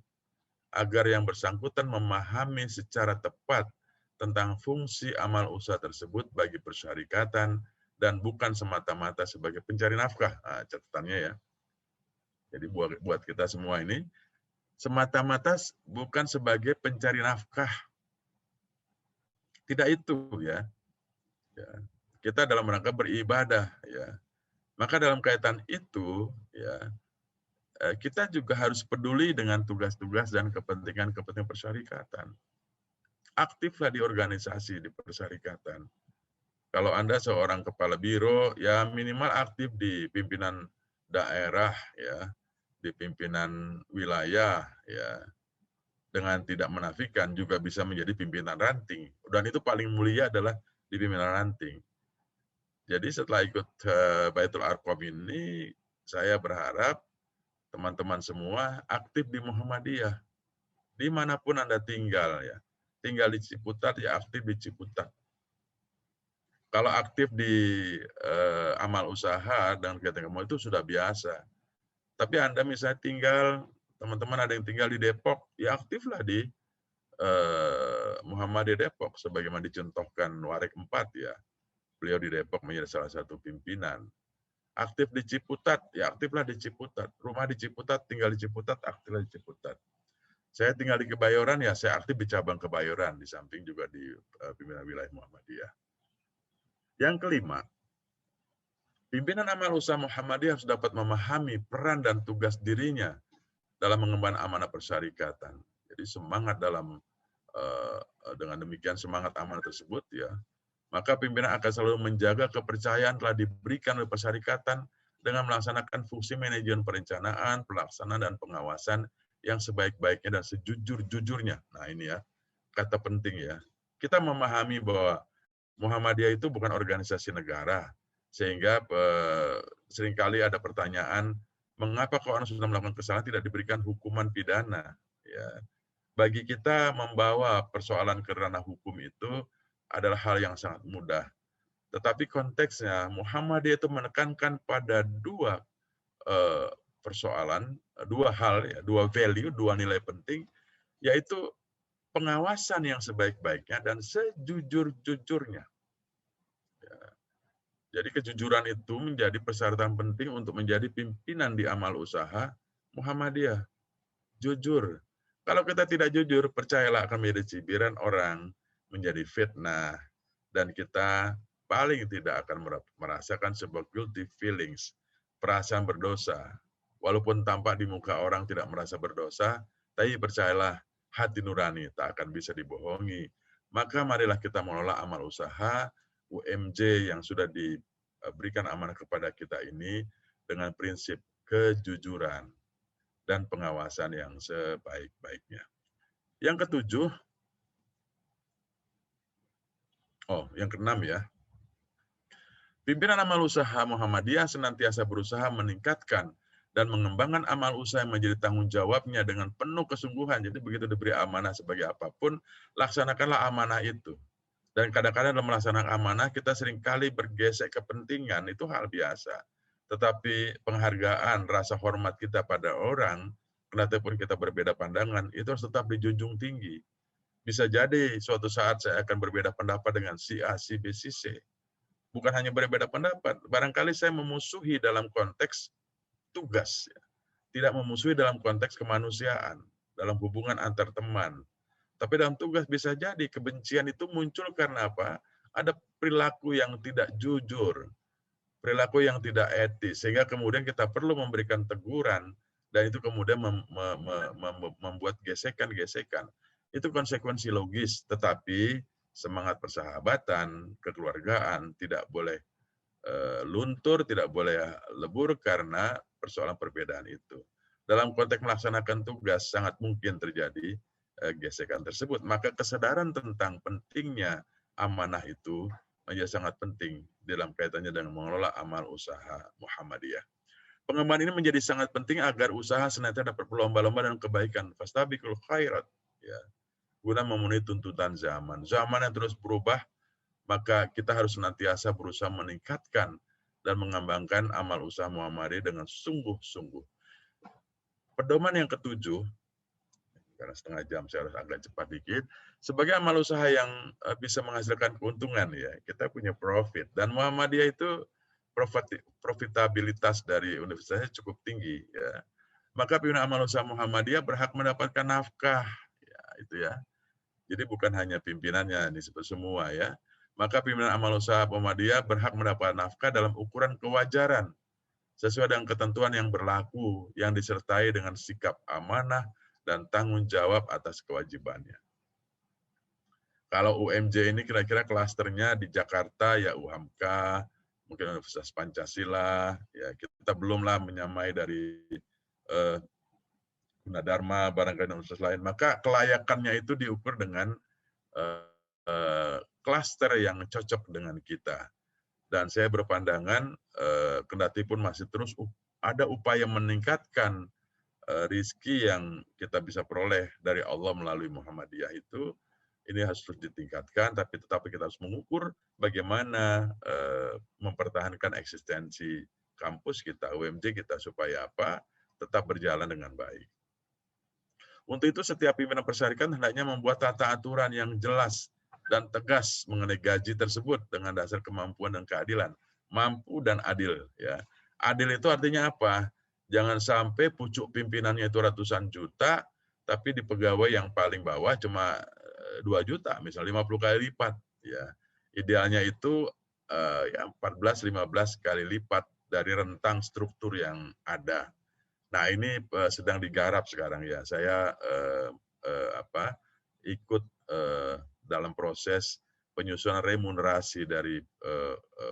agar yang bersangkutan memahami secara tepat tentang fungsi amal usaha tersebut bagi persyarikatan dan bukan semata-mata sebagai pencari nafkah. Nah, catatannya ya. Jadi buat kita semua ini, semata-mata bukan sebagai pencari nafkah. Tidak itu ya. Kita dalam rangka beribadah ya. Maka dalam kaitan itu ya, kita juga harus peduli dengan tugas-tugas dan kepentingan-kepentingan persyarikatan. Aktiflah di organisasi di persyarikatan. Kalau Anda seorang kepala biro, ya minimal aktif di pimpinan daerah ya, di pimpinan wilayah ya. Dengan tidak menafikan juga bisa menjadi pimpinan ranting. Dan itu paling mulia adalah di pimpinan ranting. Jadi setelah ikut Baitul Arqam ini, saya berharap teman-teman semua aktif di Muhammadiyah. Dimanapun Anda tinggal ya. Tinggal di Ciputat, ya aktif di Ciputat. Kalau aktif di amal usaha dan kegiatan kamu itu sudah biasa. Tapi Anda misalnya tinggal, teman-teman ada yang tinggal di Depok, ya aktiflah di Muhammadiyah Depok, sebagaimana dicontohkan Warek 4 ya. Beliau di Depok menjadi salah satu pimpinan. Aktif di Ciputat, ya aktiflah di Ciputat. Rumah di Ciputat, tinggal di Ciputat, aktiflah di Ciputat. Saya tinggal di Kebayoran, ya saya aktif di cabang Kebayoran, di samping juga di pimpinan wilayah Muhammadiyah. Yang kelima, pimpinan amal usaha Muhammadiyah harus dapat memahami peran dan tugas dirinya dalam mengemban amanah persyarikatan. Jadi semangat dengan demikian semangat amanah tersebut ya, maka pimpinan akan selalu menjaga kepercayaan telah diberikan oleh persyarikatan dengan melaksanakan fungsi manajemen perencanaan, pelaksanaan, dan pengawasan yang sebaik-baiknya dan sejujur-jujurnya. Nah ini ya, kata penting ya. Kita memahami bahwa Muhammadiyah itu bukan organisasi negara, sehingga seringkali ada pertanyaan, mengapa kalau orang sudah melakukan kesalahan tidak diberikan hukuman pidana? Ya. Bagi kita membawa persoalan ke ranah hukum itu adalah hal yang sangat mudah. Tetapi konteksnya Muhammadiyah itu menekankan pada dua persoalan, dua hal, ya, dua value, dua nilai penting yaitu pengawasan yang sebaik-baiknya dan sejujur-jujurnya. Ya. Jadi kejujuran itu menjadi persyaratan penting untuk menjadi pimpinan di amal usaha Muhammadiyah. Jujur. Kalau kita tidak jujur, percayalah akan menjadi cibiran orang, menjadi fitnah, dan kita paling tidak akan merasakan sebuah guilty feelings, perasaan berdosa. Walaupun tampak di muka orang tidak merasa berdosa, tapi percayalah hati nurani tak akan bisa dibohongi. Maka marilah kita mengelola amal usaha UMJ yang sudah diberikan amanah kepada kita ini dengan prinsip kejujuran dan pengawasan yang sebaik-baiknya. Yang ketujuh, yang keenam ya. Pimpinan amal usaha Muhammadiyah senantiasa berusaha meningkatkan dan mengembangkan amal usaha yang menjadi tanggung jawabnya dengan penuh kesungguhan. Jadi begitu diberi amanah sebagai apapun, laksanakanlah amanah itu. Dan kadang-kadang dalam melaksanakan amanah, kita seringkali bergesek kepentingan, itu hal biasa. Tetapi penghargaan, rasa hormat kita pada orang, kendatipun kita berbeda pandangan, itu harus tetap dijunjung tinggi. Bisa jadi suatu saat saya akan berbeda pendapat dengan si A, si B, si C. Bukan hanya berbeda pendapat, barangkali saya memusuhi dalam konteks tugas, tidak memusuhi dalam konteks kemanusiaan, dalam hubungan antar teman. Tapi dalam tugas bisa jadi kebencian itu muncul karena apa? Ada perilaku yang tidak jujur, perilaku yang tidak etis, sehingga kemudian kita perlu memberikan teguran, dan itu kemudian membuat gesekan-gesekan. Itu konsekuensi logis, tetapi semangat persahabatan, kekeluargaan tidak boleh luntur, tidak boleh lebur karena persoalan perbedaan itu. Dalam konteks melaksanakan tugas sangat mungkin terjadi gesekan tersebut. Maka kesadaran tentang pentingnya amanah itu menjadi sangat penting dalam kaitannya dengan mengelola amal usaha Muhammadiyah. Pengembangan ini menjadi sangat penting agar usaha senantiasa dapat berlomba-lomba dalam kebaikan. Fastabiqul khairat, ya, guna memenuhi tuntutan zaman. Zaman yang terus berubah, maka kita harus senantiasa berusaha meningkatkan dan mengembangkan amal usaha Muhammadiyah dengan sungguh-sungguh. Pedoman yang ketujuh, karena setengah jam saya harus agak cepat dikit, sebagai amal usaha yang bisa menghasilkan keuntungan, ya, kita punya profit. Dan Muhammadiyah itu profitabilitas dari universitasnya cukup tinggi, ya. Maka pimpinan amal usaha Muhammadiyah berhak mendapatkan nafkah, ya, itu ya. Jadi bukan hanya pimpinannya, ini semua ya. Maka pimpinan amal usaha Muhammadiyah berhak mendapat nafkah dalam ukuran kewajaran, sesuai dengan ketentuan yang berlaku, yang disertai dengan sikap amanah dan tanggung jawab atas kewajibannya. Kalau UMJ ini kira-kira klasternya di Jakarta, ya UHAMKA, mungkin Universitas Pancasila, ya kita belumlah menyamai dari Gunadarma, barangkali universitas lain, maka kelayakannya itu diukur dengan klaster yang cocok dengan kita. Dan saya berpandangan, kendati pun masih terus ada upaya meningkatkan rizki yang kita bisa peroleh dari Allah melalui Muhammadiyah itu, ini harus terus ditingkatkan, tetapi kita harus mengukur bagaimana mempertahankan eksistensi kampus kita, UMJ kita, supaya apa? Tetap berjalan dengan baik. Untuk itu setiap pimpinan persyarikat hendaknya membuat tata aturan yang jelas dan tegas mengenai gaji tersebut dengan dasar kemampuan dan keadilan. Mampu dan adil, ya. Adil itu artinya apa? Jangan sampai pucuk pimpinannya itu ratusan juta, tapi di pegawai yang paling bawah cuma 2 juta, misalnya 50 kali lipat, ya. Idealnya itu ya 14-15 kali lipat dari rentang struktur yang ada. Nah, ini sedang digarap sekarang, ya. Saya ikut dalam proses penyusunan remunerasi dari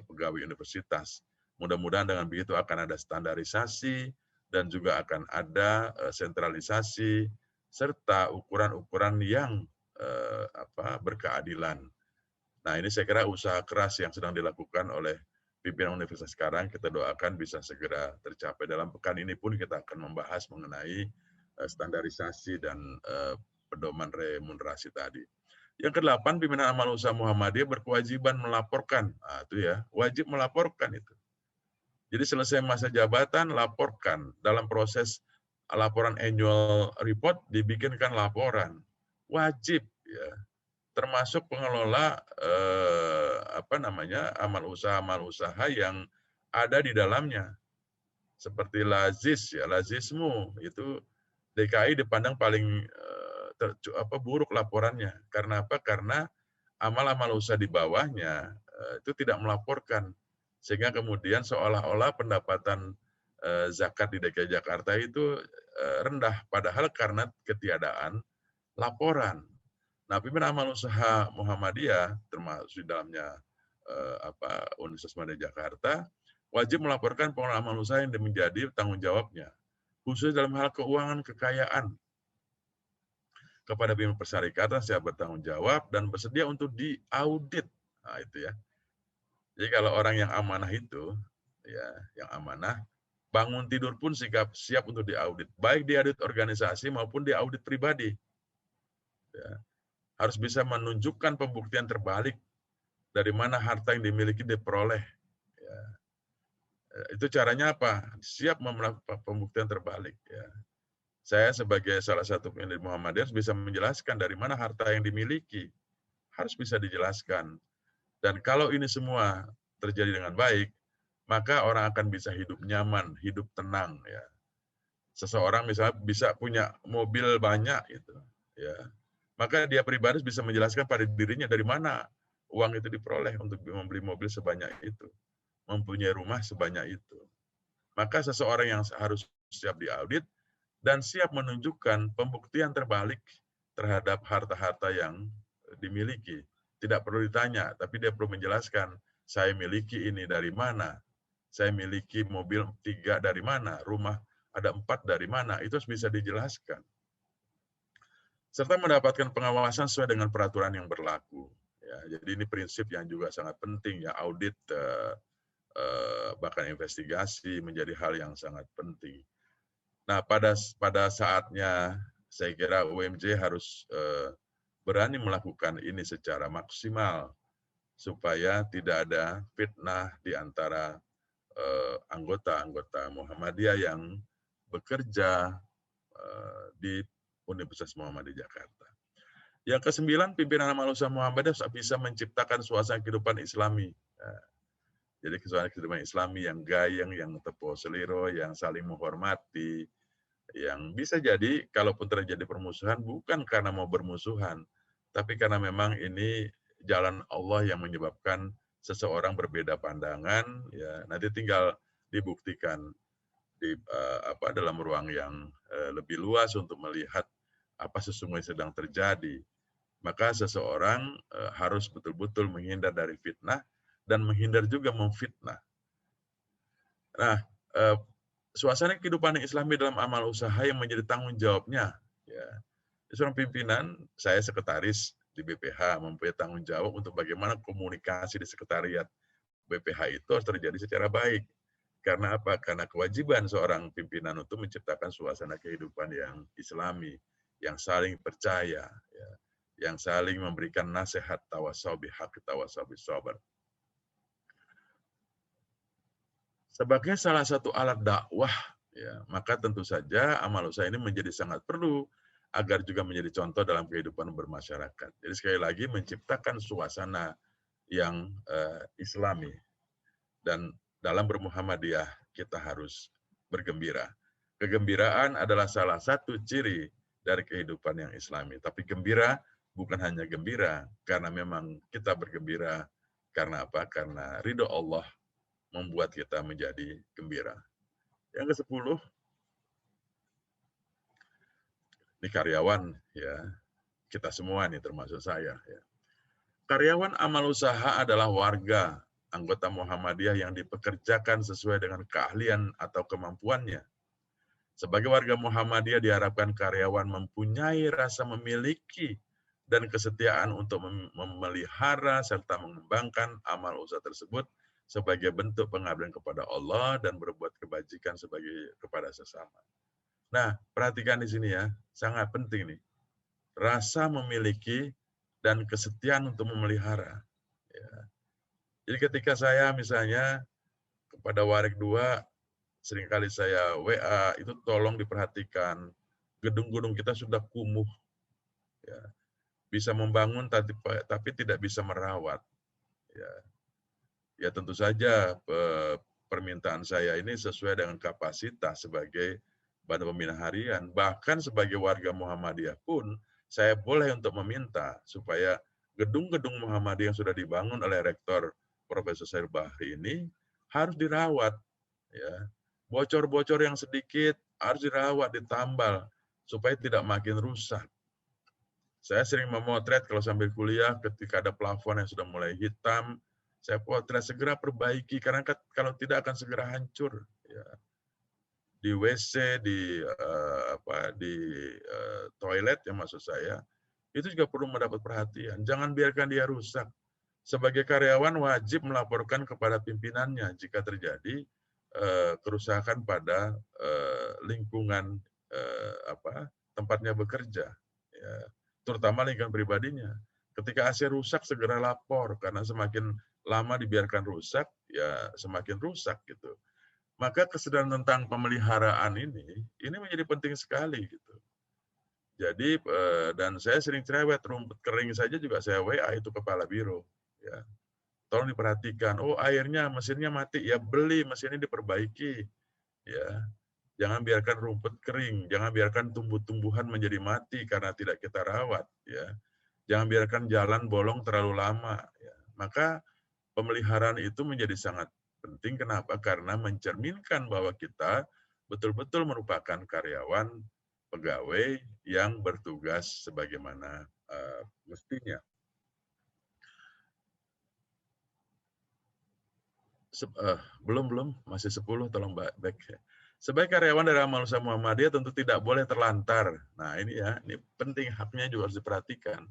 pegawai universitas. Mudah-mudahan dengan begitu akan ada standarisasi dan juga akan ada sentralisasi serta ukuran-ukuran yang berkeadilan. Nah, ini saya kira usaha keras yang sedang dilakukan oleh pimpinan universitas sekarang, kita doakan bisa segera tercapai. Dalam pekan ini pun kita akan membahas mengenai standarisasi dan pedoman remunerasi tadi. Yang ke-8, pimpinan amal usaha Muhammadiyah berkewajiban melaporkan. Nah, itu ya, wajib melaporkan itu. Jadi selesai masa jabatan, laporkan. Dalam proses laporan annual report dibikinkan laporan wajib ya, termasuk pengelola amal usaha yang ada di dalamnya seperti Lazis ya, Lazismu itu DKI dipandang paling buruk laporannya. Karena apa? Karena amal-amal usaha di bawahnya itu tidak melaporkan, sehingga kemudian seolah-olah pendapatan zakat di DKI Jakarta itu rendah, padahal karena ketiadaan laporan. Nah, pimpinan amal usaha Muhammadiyah termasuk di dalamnya Universitas Muhammadiyah Jakarta wajib melaporkan pengelolaan amal usaha yang menjadi tanggung jawabnya, khusus dalam hal keuangan kekayaan kepada pimpinan persyarikatan siap bertanggung jawab dan bersedia untuk diaudit. Nah, itu ya. Jadi kalau orang yang amanah itu, ya, yang amanah, bangun tidur pun siap untuk diaudit, baik diaudit organisasi maupun diaudit pribadi. Ya. Harus bisa menunjukkan pembuktian terbalik dari mana harta yang dimiliki diperoleh. Ya. Itu caranya apa? Siap melakukan pembuktian terbalik. Ya. Saya sebagai salah satu pendiri Muhammadiyah bisa menjelaskan dari mana harta yang dimiliki. Harus bisa dijelaskan. Dan kalau ini semua terjadi dengan baik, maka orang akan bisa hidup nyaman, hidup tenang. Ya. Seseorang misalnya bisa punya mobil banyak, gitu, ya, maka dia pribadi bisa menjelaskan pada dirinya dari mana uang itu diperoleh untuk membeli mobil sebanyak itu, mempunyai rumah sebanyak itu. Maka seseorang yang harus siap diaudit dan siap menunjukkan pembuktian terbalik terhadap harta-harta yang dimiliki. Tidak perlu ditanya, tapi dia perlu menjelaskan, saya miliki ini dari mana, saya miliki mobil 3 dari mana, rumah ada 4 dari mana, itu harus bisa dijelaskan. Serta mendapatkan pengawasan sesuai dengan peraturan yang berlaku. Ya, jadi ini prinsip yang juga sangat penting ya, audit bahkan investigasi menjadi hal yang sangat penting. Nah, pada saatnya saya kira UMJ harus berani melakukan ini secara maksimal supaya tidak ada fitnah di antara anggota-anggota Muhammadiyah yang bekerja di Universitas Muhammadiyah Jakarta. Yang ke-9, pimpinan amal usaha Muhammadiyah bisa menciptakan suasana kehidupan Islami. Jadi suasana kehidupan Islami yang gayeng, yang tepo seliro, yang saling menghormati, yang bisa jadi kalaupun terjadi permusuhan bukan karena mau bermusuhan, tapi karena memang ini jalan Allah yang menyebabkan seseorang berbeda pandangan, ya nanti tinggal dibuktikan di dalam ruang yang lebih luas untuk melihat apa sesungguhnya sedang terjadi. Maka seseorang harus betul-betul menghindar dari fitnah dan menghindar juga memfitnah. Nah, suasana kehidupan Islami dalam amal usaha yang menjadi tanggung jawabnya, ya. Seorang pimpinan, saya sekretaris di BPH, mempunyai tanggung jawab untuk bagaimana komunikasi di sekretariat BPH itu harus terjadi secara baik. Karena apa? Karena kewajiban seorang pimpinan untuk menciptakan suasana kehidupan yang Islami, yang saling percaya, ya, yang saling memberikan nasihat tawasau bihaq tawasau bisabar. Sebagai salah satu alat dakwah, ya, maka tentu saja amal usaha ini menjadi sangat perlu agar juga menjadi contoh dalam kehidupan bermasyarakat. Jadi sekali lagi menciptakan suasana yang Islami, dan dalam bermuhammadiyah kita harus bergembira. Kegembiraan adalah salah satu ciri dari kehidupan yang Islami. Tapi gembira bukan hanya gembira karena memang kita bergembira karena apa? Karena ridho Allah membuat kita menjadi gembira. Yang ke-10, ini karyawan, ya, kita semua nih termasuk saya. Ya. Karyawan amal usaha adalah warga anggota Muhammadiyah yang dipekerjakan sesuai dengan keahlian atau kemampuannya. Sebagai warga Muhammadiyah diharapkan karyawan mempunyai rasa memiliki dan kesetiaan untuk memelihara serta mengembangkan amal usaha tersebut sebagai bentuk pengabdian kepada Allah dan berbuat kebajikan kepada sesama. Nah, perhatikan di sini ya, sangat penting nih. Rasa memiliki dan kesetiaan untuk memelihara. Ya. Jadi ketika saya misalnya kepada Warik 2 seringkali saya WA, itu tolong diperhatikan. Gedung-gedung kita sudah kumuh, ya. Bisa membangun tapi tidak bisa merawat. Ya, ya tentu saja permintaan saya ini sesuai dengan kapasitas sebagai Badan Pembina Harian. Bahkan sebagai warga Muhammadiyah pun, saya boleh untuk meminta supaya gedung-gedung Muhammadiyah yang sudah dibangun oleh Rektor Profesor Sair Bahri ini harus dirawat. Ya. Bocor-bocor yang sedikit harus dirawat, ditambal, supaya tidak makin rusak. Saya sering memotret kalau sambil kuliah ketika ada plafon yang sudah mulai hitam, saya potret segera perbaiki karena kalau tidak akan segera hancur. Ya. Di WC, di toilet yang maksud saya, itu juga perlu mendapat perhatian. Jangan biarkan dia rusak. Sebagai karyawan wajib melaporkan kepada pimpinannya jika terjadi kerusakan pada lingkungan tempatnya bekerja. Ya, terutama lingkungan pribadinya. Ketika AC rusak segera lapor karena semakin lama dibiarkan rusak ya semakin rusak gitu. Maka kesadaran tentang pemeliharaan ini menjadi penting sekali gitu. Jadi dan saya sering cerewet, rumput kering saja juga saya WA itu kepala biro. Ya. Tolong diperhatikan. Oh airnya mesinnya mati ya beli mesinnya diperbaiki. Ya. Jangan biarkan rumput kering, jangan biarkan tumbuh-tumbuhan menjadi mati karena tidak kita rawat. Ya. Jangan biarkan jalan bolong terlalu lama. Ya. Maka pemeliharaan itu menjadi sangat penting. Kenapa? Karena mencerminkan bahwa kita betul-betul merupakan karyawan pegawai yang bertugas sebagaimana mestinya. Belum, masih 10, tolong back. Sebagai karyawan dari Amal Usaha Muhammadiyah tentu tidak boleh terlantar. Nah ini ya, ini penting, haknya juga harus diperhatikan.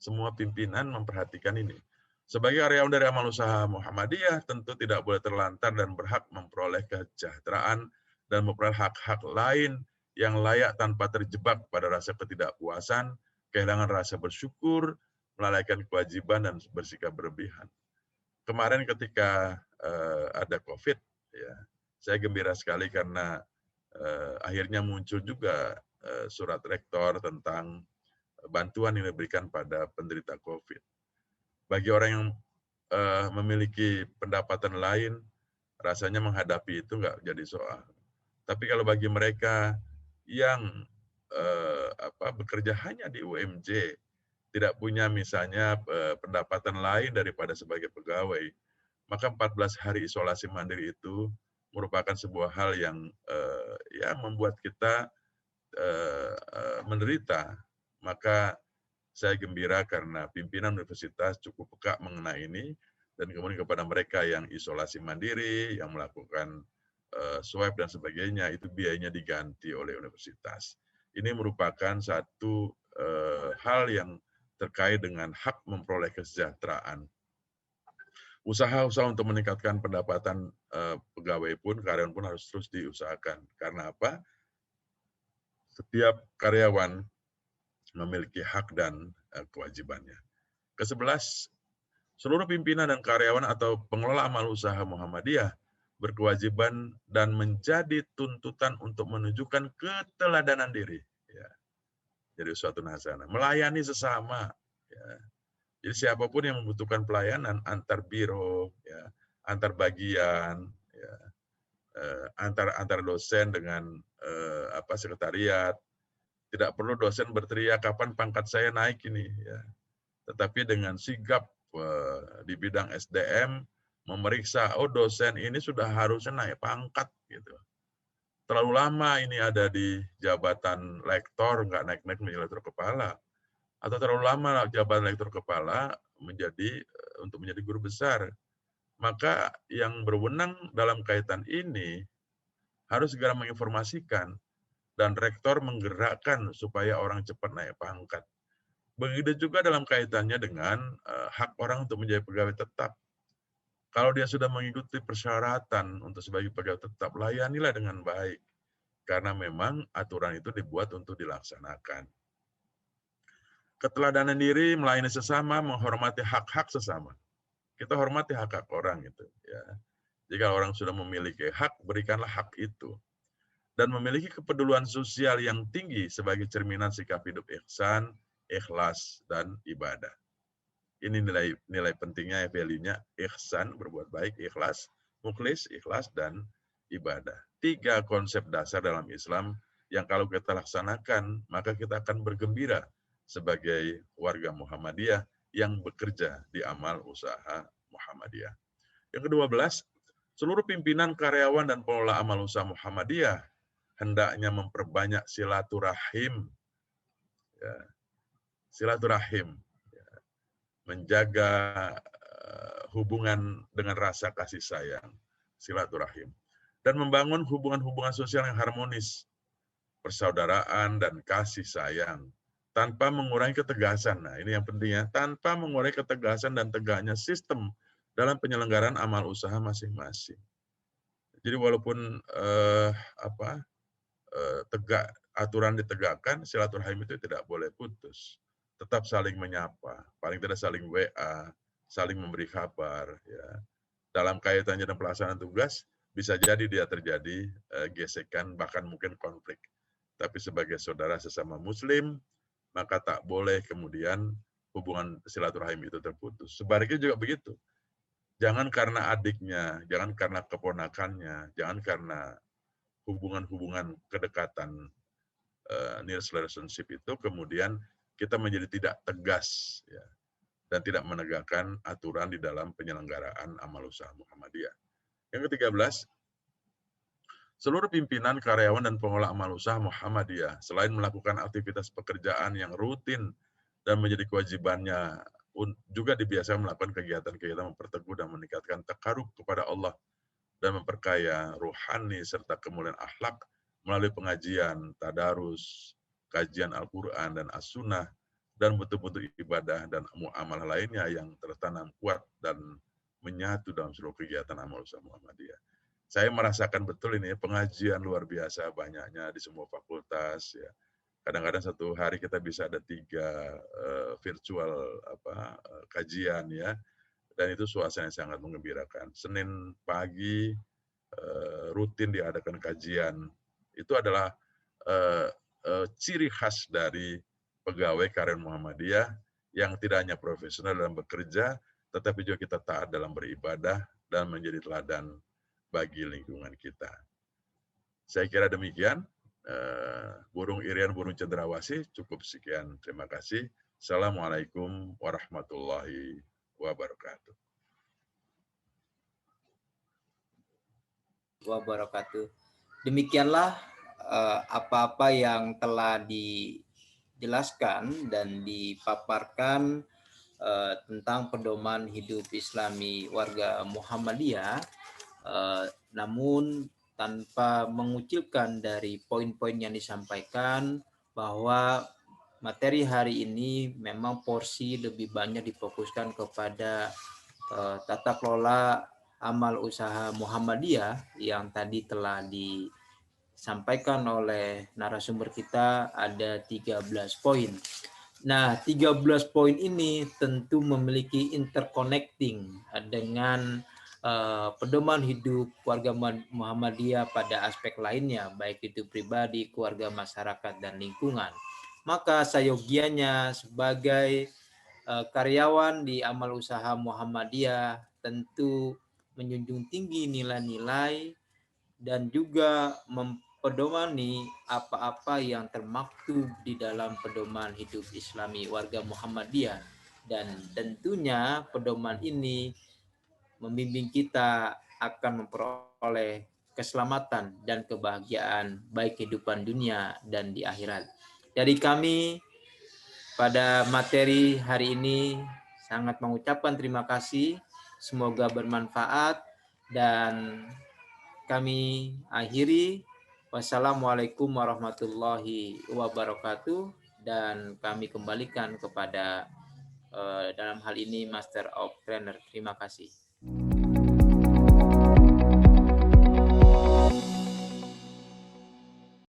Semua pimpinan memperhatikan ini. Sebagai karyawan dari Amal Usaha Muhammadiyah tentu tidak boleh terlantar dan berhak memperoleh kesejahteraan dan memperoleh hak-hak lain yang layak tanpa terjebak pada rasa ketidakpuasan, kehilangan rasa bersyukur, melalaikan kewajiban dan bersikap berlebihan. Kemarin ketika ada COVID, ya, saya gembira sekali karena akhirnya muncul juga surat rektor tentang bantuan yang diberikan pada penderita COVID. Bagi orang yang memiliki pendapatan lain, rasanya menghadapi itu nggak jadi soal. Tapi kalau bagi mereka yang bekerja hanya di UMJ, tidak punya misalnya pendapatan lain daripada sebagai pegawai, maka 14 hari isolasi mandiri itu merupakan sebuah hal yang membuat kita menderita. Maka saya gembira karena pimpinan universitas cukup peka mengenai ini, dan kemudian kepada mereka yang isolasi mandiri, yang melakukan swab dan sebagainya, itu biayanya diganti oleh universitas. Ini merupakan satu hal yang terkait dengan hak memperoleh kesejahteraan. Usaha-usaha untuk meningkatkan pendapatan pegawai pun, karyawan pun harus terus diusahakan. Karena apa? Setiap karyawan memiliki hak dan kewajibannya. Ke-11, seluruh pimpinan dan karyawan atau pengelola amal usaha Muhammadiyah berkewajiban dan menjadi tuntutan untuk menunjukkan keteladanan diri. Ya. Jadi suatu hasanah, melayani sesama. Ya. Jadi siapapun yang membutuhkan pelayanan antar biro, ya, antar bagian, ya, antar dosen dengan sekretariat. Tidak perlu dosen berteriak kapan pangkat saya naik ini, ya. Tetapi dengan sigap di bidang SDM memeriksa, oh dosen ini sudah harusnya naik pangkat gitu. Terlalu lama ini ada di jabatan lektor, nggak naik-naik menjadi lektor kepala. Atau terlalu lama jabatan lektor kepala untuk menjadi guru besar. Maka yang berwenang dalam kaitan ini harus segera menginformasikan dan rektor menggerakkan supaya orang cepat naik pangkat. Begitu juga dalam kaitannya dengan hak orang untuk menjadi pegawai tetap. Kalau dia sudah mengikuti persyaratan untuk sebagai pegawai tetap, layanilah dengan baik. Karena memang aturan itu dibuat untuk dilaksanakan. Keteladanan diri, melayani sesama, menghormati hak-hak sesama. Kita hormati hak-hak orang itu. Ya. Jika orang sudah memiliki hak, berikanlah hak itu. Dan memiliki kepedulian sosial yang tinggi sebagai cerminan sikap hidup ihsan, ikhlas, dan ibadah. Ini nilai pentingnya, value-nya ihsan, berbuat baik, ikhlas, mukhlis, ikhlas, dan ibadah. 3 konsep dasar dalam Islam yang kalau kita laksanakan, maka kita akan bergembira sebagai warga Muhammadiyah yang bekerja di amal usaha Muhammadiyah. Yang ke-12, seluruh pimpinan, karyawan, dan pengelola amal usaha Muhammadiyah hendaknya memperbanyak silaturahim, ya, silaturahim, ya, menjaga hubungan dengan rasa kasih sayang, silaturahim, dan membangun hubungan-hubungan sosial yang harmonis, persaudaraan dan kasih sayang, tanpa mengurangi ketegasan. Nah, ini yang pentingnya, tanpa mengurangi ketegasan dan tegaknya sistem dalam penyelenggaraan amal usaha masing-masing. Jadi walaupun tegak aturan ditegakkan, silaturahim itu tidak boleh putus. Tetap saling menyapa, paling tidak saling WA, saling memberi kabar. Ya. Dalam kaitannya dan pelaksanaan tugas, bisa jadi dia terjadi gesekan, bahkan mungkin konflik. Tapi sebagai saudara sesama muslim, maka tak boleh kemudian hubungan silaturahim itu terputus. Sebaliknya juga begitu. Jangan karena adiknya, jangan karena keponakannya, jangan karena hubungan-hubungan kedekatan near relationship itu kemudian kita menjadi tidak tegas, ya, dan tidak menegakkan aturan di dalam penyelenggaraan amal usaha Muhammadiyah. Yang ke-13, seluruh pimpinan, karyawan, dan pengelola amal usaha Muhammadiyah selain melakukan aktivitas pekerjaan yang rutin dan menjadi kewajibannya, juga dibiasakan melakukan kegiatan-kegiatan memperteguh dan meningkatkan takarub kepada Allah dan memperkaya ruhani serta kemuliaan akhlak melalui pengajian, tadarus, kajian Al-Quran dan As-Sunnah, dan bentuk-bentuk ibadah dan muamalah lainnya yang tertanam kuat dan menyatu dalam seluruh kegiatan amal usaha Muhammadiyah. Saya merasakan betul ini pengajian luar biasa banyaknya di semua fakultas, ya. Kadang-kadang satu hari kita bisa ada 3 virtual kajian, ya, dan itu suasana yang sangat menggembirakan. Senin pagi rutin diadakan kajian. Itu adalah ciri khas dari pegawai karyawan Muhammadiyah yang tidak hanya profesional dalam bekerja, tetapi juga kita taat dalam beribadah dan menjadi teladan bagi lingkungan kita. Saya kira demikian. Burung Irian, burung cendrawasih, cukup sekian. Terima kasih. Assalamualaikum warahmatullahi wabarakatuh. Wabarakatuh. Demikianlah apa-apa yang telah dijelaskan dan dipaparkan tentang pedoman hidup Islami warga Muhammadiyah, namun tanpa mengucilkan dari poin-poin yang disampaikan bahwa materi hari ini memang porsi lebih banyak difokuskan kepada tata kelola amal usaha Muhammadiyah yang tadi telah disampaikan oleh narasumber kita ada 13 poin. Nah, 13 poin ini tentu memiliki interconnecting dengan pedoman hidup warga Muhammadiyah pada aspek lainnya, baik itu pribadi, keluarga, masyarakat, dan lingkungan. Maka seyogianya sebagai karyawan di amal usaha Muhammadiyah tentu menjunjung tinggi nilai-nilai dan juga mempedomani apa-apa yang termaktub di dalam pedoman hidup Islami warga Muhammadiyah, dan tentunya pedoman ini membimbing kita akan memperoleh keselamatan dan kebahagiaan baik kehidupan dunia dan di akhirat. Dari kami pada materi hari ini sangat mengucapkan terima kasih, semoga bermanfaat, dan kami akhiri. Wassalamualaikum warahmatullahi wabarakatuh, dan kami kembalikan kepada dalam hal ini Master of Trainer. Terima kasih.